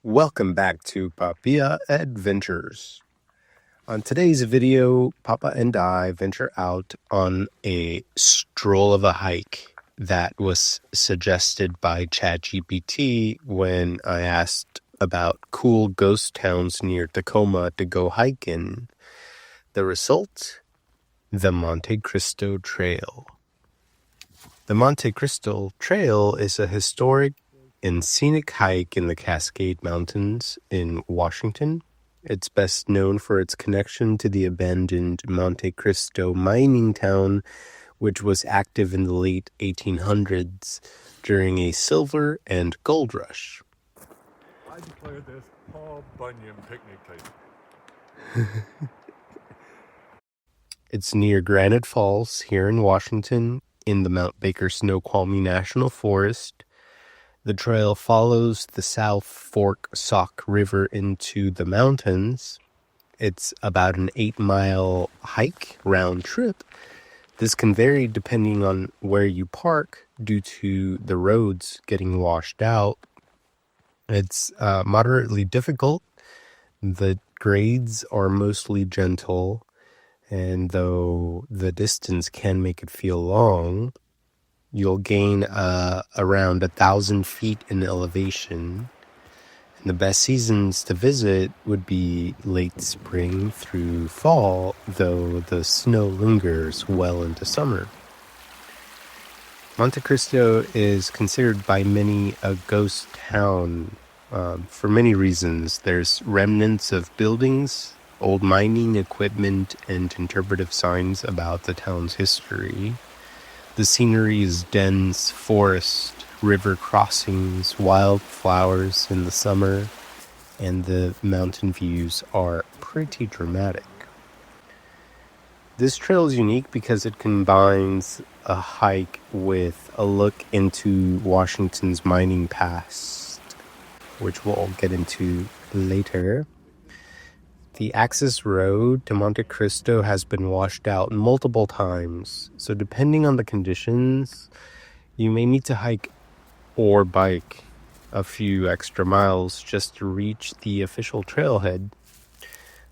Welcome back to Papilla Adventures. On today's video, Papa and I venture out on a stroll of a hike that was suggested by ChatGPT when I asked about cool ghost towns near Tacoma to go hike in. The result? The Monte Cristo Trail. The Monte Cristo Trail is a historic and scenic hike in the Cascade Mountains in Washington. It's best known for its connection to the abandoned Monte Cristo mining town, which was active in the late 1800s during a silver and gold rush. I declare this Paul Bunyan picnic table. It's near Granite Falls here in Washington in the Mount Baker Snoqualmie National Forest. The trail follows the South Fork Sauk River into the mountains. It's about an 8-mile hike round trip. This can vary depending on where you park due to the roads getting washed out. It's moderately difficult. The grades are mostly gentle, and though the distance can make it feel long, you'll gain around 1,000 feet in elevation. And the best seasons to visit would be late spring through fall, though the snow lingers well into summer. Monte Cristo is considered by many a ghost town for many reasons. There's remnants of buildings, old mining equipment, and interpretive signs about the town's history. The scenery is dense forest, river crossings, wildflowers in the summer, and the mountain views are pretty dramatic. This trail is unique because it combines a hike with a look into Washington's mining past, which we'll get into later. The access road to Monte Cristo has been washed out multiple times, so depending on the conditions, you may need to hike or bike a few extra miles just to reach the official trailhead.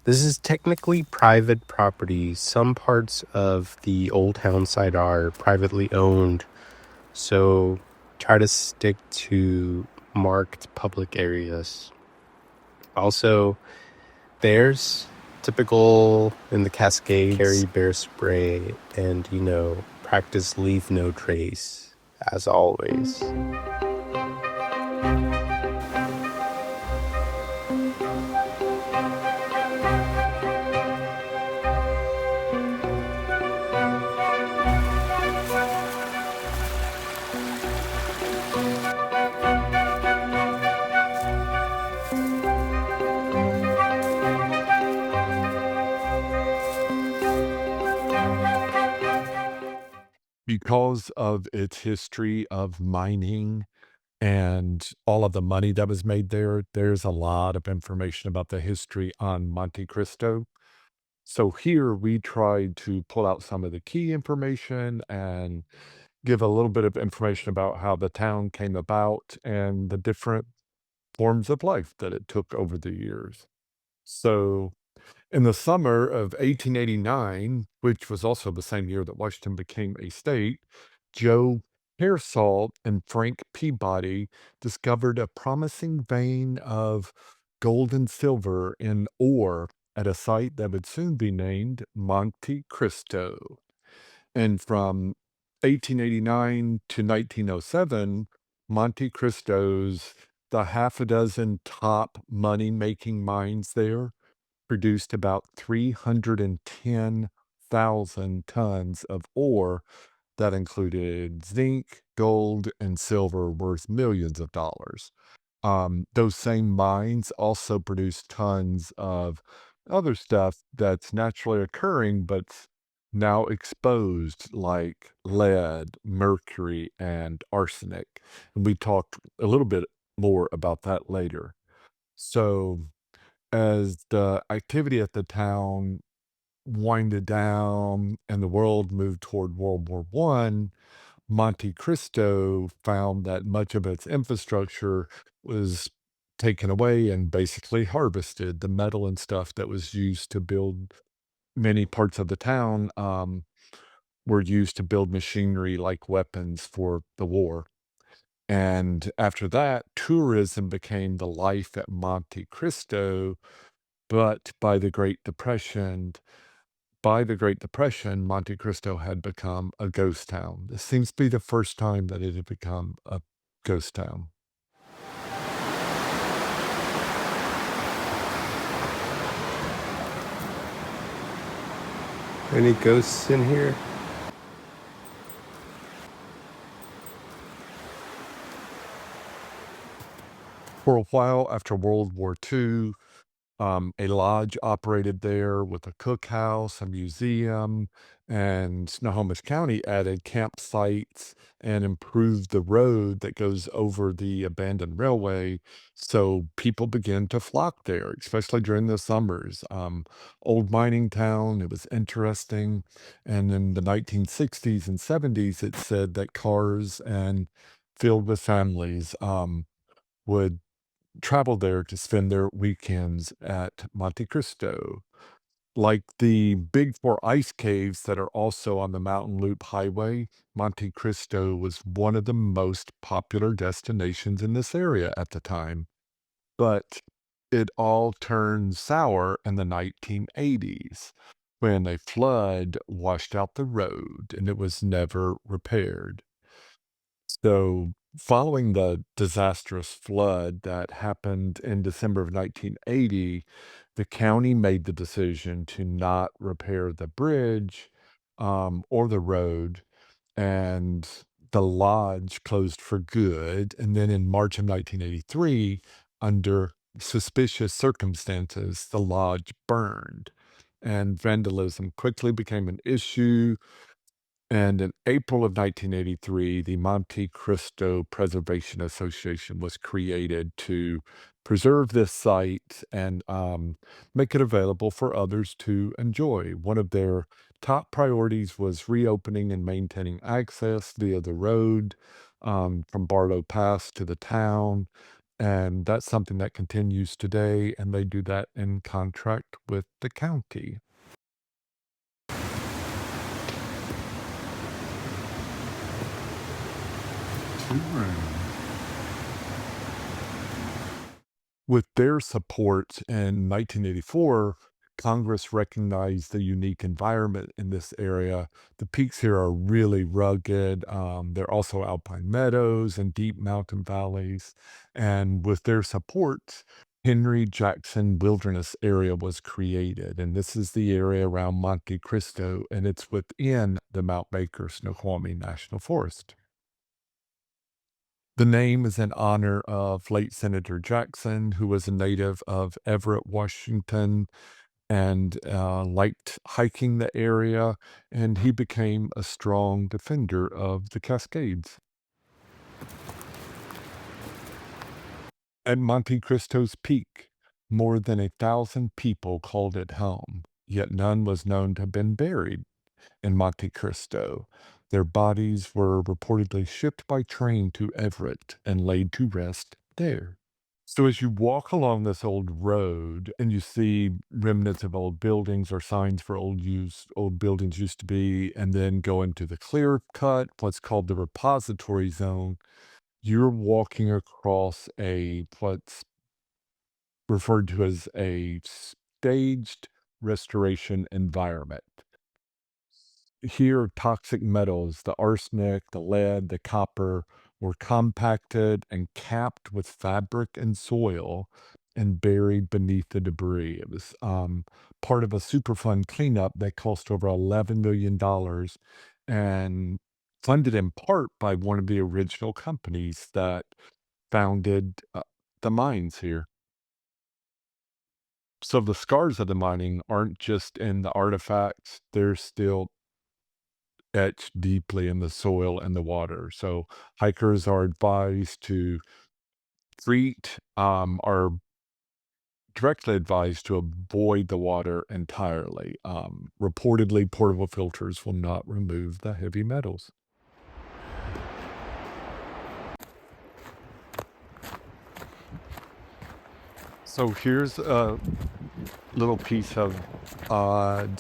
This is technically private property. Some parts of the old town site are privately owned, so try to stick to marked public areas. Also, bears, typical in the Cascades, carry bear spray and, practice leave no trace, as always. Because of its history of mining and all of the money that was made there, there's a lot of information about the history on Monte Cristo. So here we tried to pull out some of the key information and give a little bit of information about how the town came about and the different forms of life that it took over the years. So in the summer of 1889, which was also the same year that Washington became a state, Joe Pearsall and Frank Peabody discovered a promising vein of gold and silver in ore at a site that would soon be named Monte Cristo. And from 1889 to 1907, Monte Cristo's the half a dozen top money-making mines there produced about 310,000 tons of ore that included zinc, gold, and silver worth millions of dollars. Those same mines also produced tons of other stuff that's naturally occurring but now exposed, like lead, mercury, and arsenic. And we talked a little bit more about that later. So as the activity at the town winded down and the world moved toward World War One, Monte Cristo found that much of its infrastructure was taken away and basically harvested. The metal and stuff that was used to build many parts of the town were used to build machinery like weapons for the war. And after that, tourism became the life at Monte Cristo. But by the Great Depression, Monte Cristo had become a ghost town. This seems to be the first time that it had become a ghost town. Any ghosts in here? For a while after World War II, a lodge operated there with a cookhouse, a museum, and Snohomish County added campsites and improved the road that goes over the abandoned railway. So people began to flock there, especially during the summers. Old mining town, it was interesting. And in the 1960s and 70s, it said that cars and filled with families would travel there to spend their weekends at Monte Cristo. Like the Big Four ice caves that are also on the Mountain Loop Highway, Monte Cristo was one of the most popular destinations in this area at the time. But it all turned sour in the 1980s when a flood washed out the road and it was never repaired. So, following the disastrous flood that happened in December of 1980, the county made the decision to not repair the bridge or the road, and the lodge closed for good. And then in March of 1983, under suspicious circumstances, the lodge burned, and vandalism quickly became an issue. And in April of 1983, the Monte Cristo Preservation Association was created to preserve this site and make it available for others to enjoy. One of their top priorities was reopening and maintaining access via the road from Barlow Pass to the town. And that's something that continues today, and they do that in contract with the county. With their support in 1984, Congress recognized the unique environment in this area. The peaks here are really rugged. There are also alpine meadows and deep mountain valleys. And with their support, Henry Jackson Wilderness Area was created. And this is the area around Monte Cristo, and it's within the Mount Baker Snoqualmie National Forest. The name is in honor of late Senator Jackson, who was a native of Everett, Washington, and liked hiking the area, and he became a strong defender of the Cascades. At Monte Cristo's peak, more than 1,000 people called it home, yet none was known to have been buried in Monte Cristo. Their bodies were reportedly shipped by train to Everett and laid to rest there. So as you walk along this old road and you see remnants of old buildings or signs for old buildings used to be, and then go into the clear cut, what's called the repository zone, you're walking across what's referred to as a staged restoration environment. Here, toxic metals, the arsenic, the lead, the copper, were compacted and capped with fabric and soil and buried beneath the debris. It was part of a Superfund cleanup that cost over $11 million and funded in part by one of the original companies that founded the mines here. So the scars of the mining aren't just in the artifacts, they're still etched deeply in the soil and the water. So hikers are advised to are directly advised to avoid the water entirely. Reportedly, portable filters will not remove the heavy metals. So here's a little piece of odd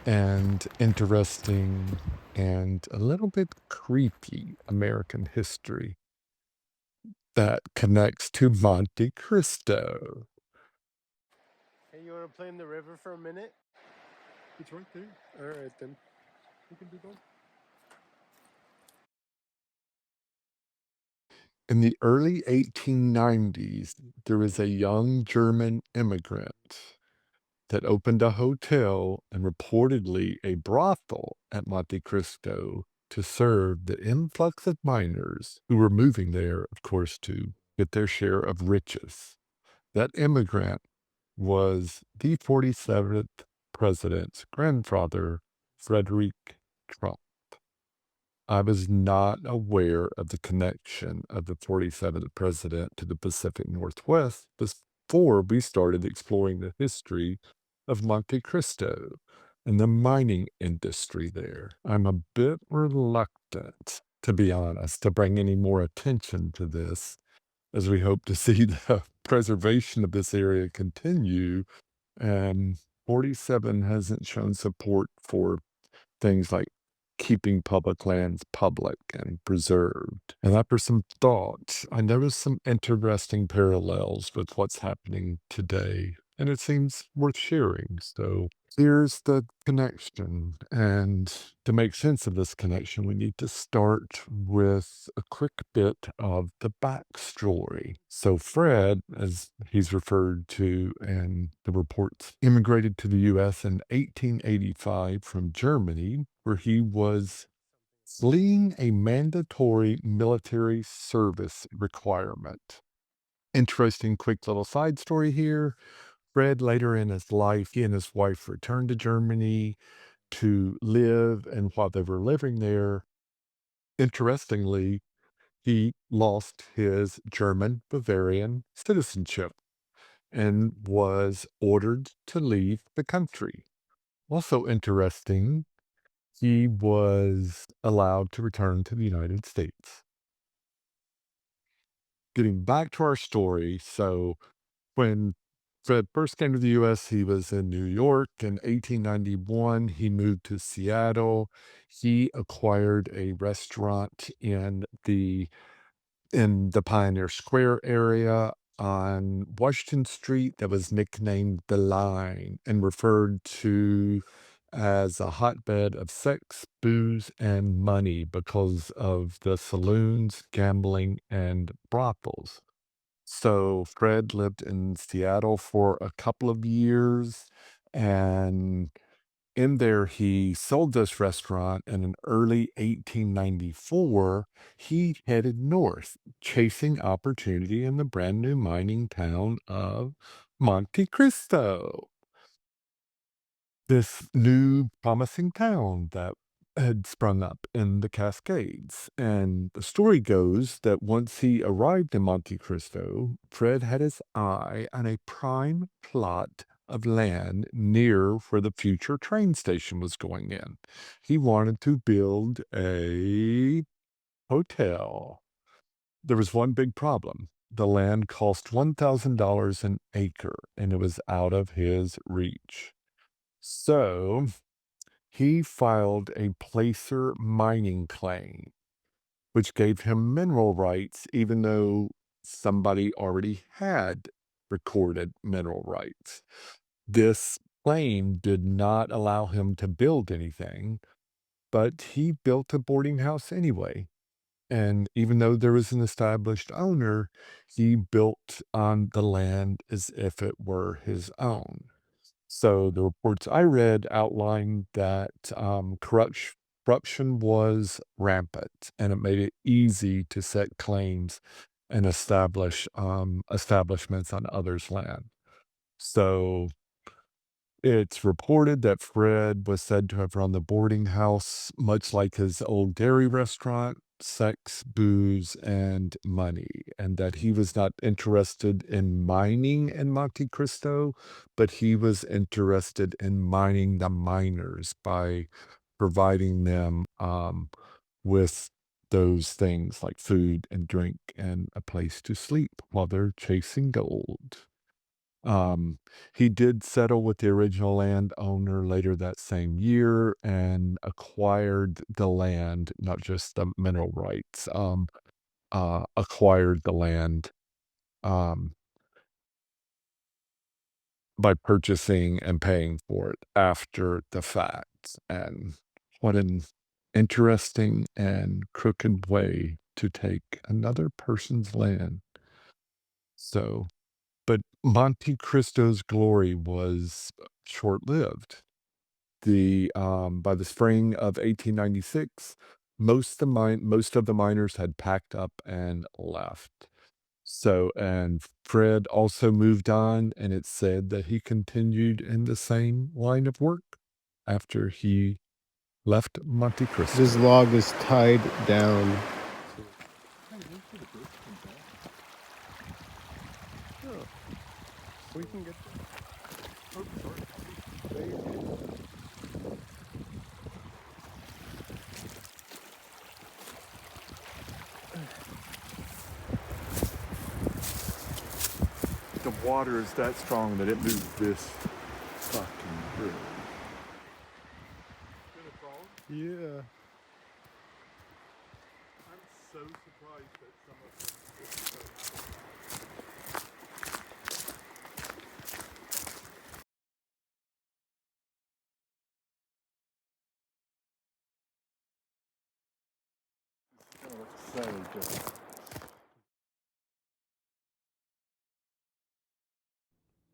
and interesting and a little bit creepy American history that connects to Monte Cristo. Hey, you want to play in the river for a minute? It's right there. All right, then. We can do both. In the early 1890s, there was a young German immigrant that opened a hotel and reportedly a brothel at Monte Cristo to serve the influx of miners who were moving there, of course, to get their share of riches. That immigrant was the 47th president's grandfather, Frederick Trump. I was not aware of the connection of the 47th president to the Pacific Northwest before we started exploring the history of Monte Cristo and the mining industry there. I'm a bit reluctant, to be honest, to bring any more attention to this as we hope to see the preservation of this area continue. And 47 hasn't shown support for things like keeping public lands public and preserved. And after some thought, I noticed some interesting parallels with what's happening today, and it seems worth sharing. So here's the connection. And to make sense of this connection, we need to start with a quick bit of the backstory. So, Fred, as he's referred to in the reports, immigrated to the US in 1885 from Germany, where he was fleeing a mandatory military service requirement. Interesting, quick little side story here. Fred, later in his life, he and his wife returned to Germany to live, and while they were living there, interestingly, he lost his German Bavarian citizenship and was ordered to leave the country. Also interesting, he was allowed to return to the United States. Getting back to our story, so when Fred first came to the US, he was in New York. In 1891, he moved to Seattle. He acquired a restaurant in the Pioneer Square area on Washington Street that was nicknamed The Line and referred to as a hotbed of sex, booze, and money because of the saloons, gambling, and brothels. So Fred lived in Seattle for a couple of years, and in there, he sold this restaurant, and in early 1894, he headed north, chasing opportunity in the brand new mining town of Monte Cristo, this new promising town that had sprung up in the Cascades. And the story goes that once he arrived in Monte Cristo, Fred had his eye on a prime plot of land near where the future train station was going in. He wanted to build a hotel. There was one big problem. The land cost $1,000 an acre, and it was out of his reach. So he filed a placer mining claim, which gave him mineral rights, even though somebody already had recorded mineral rights. This claim did not allow him to build anything, but he built a boarding house anyway. And even though there was an established owner, he built on the land as if it were his own. So the reports I read outlined that corruption was rampant, and it made it easy to set claims and establish establishments on others' land. So it's reported that Fred was said to have run the boarding house, much like his old dairy restaurant, sex, booze, and money, and that he was not interested in mining in Monte Cristo, but he was interested in mining the miners by providing them with those things like food and drink and a place to sleep while they're chasing gold. Um, he did settle with the original landowner later that same year and acquired the land, not just the mineral rights, acquired the land um, by purchasing and paying for it after the fact. And what an interesting and crooked way to take another person's land. So, but Monte Cristo's glory was short-lived. By the spring of 1896, most of the miners had packed up and left. So, and Fred also moved on, and it's said that he continued in the same line of work after he left Monte This Cristo. log is tied down. Oh, we can get The water is that strong that it moved this fucking bridge. Yeah. I'm so surprised that some of them didn't go out.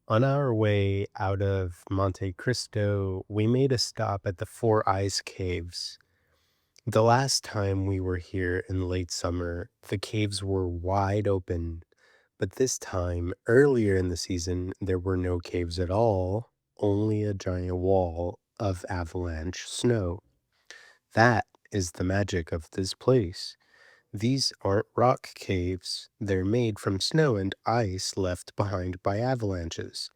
On our way out of Monte Cristo, we made a stop at the Four Eyes Caves. The last time we were here in late summer, the caves were wide open, but this time, earlier in the season, there were no caves at all, only a giant wall of avalanche snow. That is the magic of this place. These aren't rock caves, they're made from snow and ice left behind by avalanches.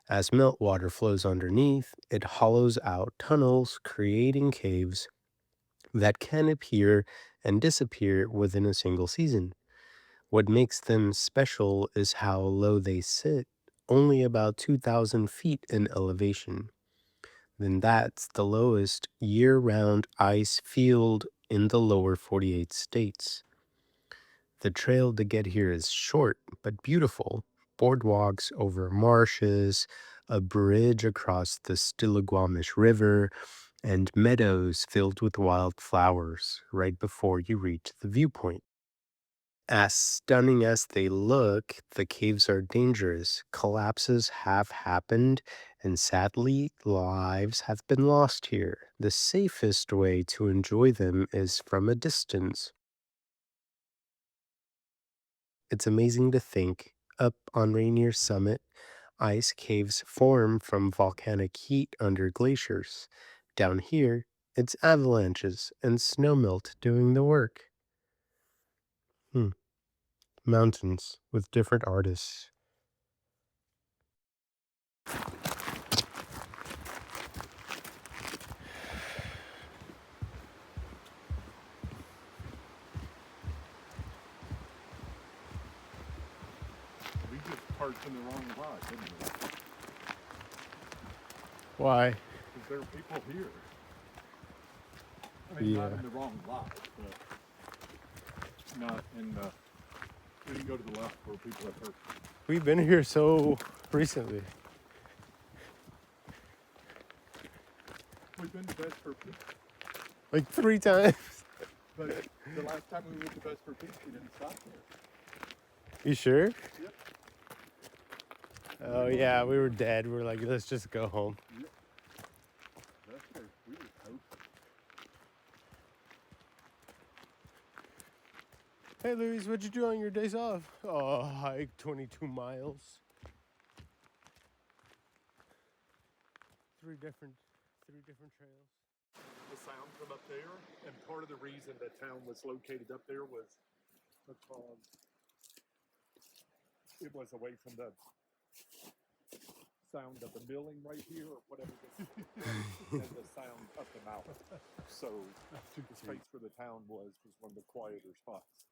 As meltwater flows underneath, it hollows out tunnels, creating caves that can appear and disappear within a single season. What makes them special is how low they sit, only about 2,000 feet in elevation. Then that's the lowest year round ice field in the lower 48 states. The trail to get here is short but beautiful. Boardwalks over marshes, a bridge across the Stillaguamish River, and meadows filled with wild flowers right before you reach the viewpoint. As stunning as they look, the caves are dangerous. Collapses have happened, and sadly, lives have been lost here. The safest way to enjoy them is from a distance. It's amazing to think, up on Rainier's summit, ice caves form from volcanic heat under glaciers. Down here, it's avalanches and snowmelt doing the work. Mountains with different artists. We just parked in the wrong lot, didn't we? Why? Because there are people here. I mean, not in the wrong lot, but not in the. We didn't go to the left where people have parked. We've been here so recently. We've been to Bedford, Like 3 times. but the last time we went to Bedford, we didn't stop there. You sure? Yep. Oh yeah, we were dead. We were like, let's just go home. Yep. That's where we were toasted. Hey Louise, what'd you do on your days off? Oh, hike 22 miles. Three different trails. The sound from up there, and part of the reason the town was located up there was because it was away from the sound of the milling right here or whatever this than the sound of the mountain. So That's too the cute. space where the town was one of the quieter spots.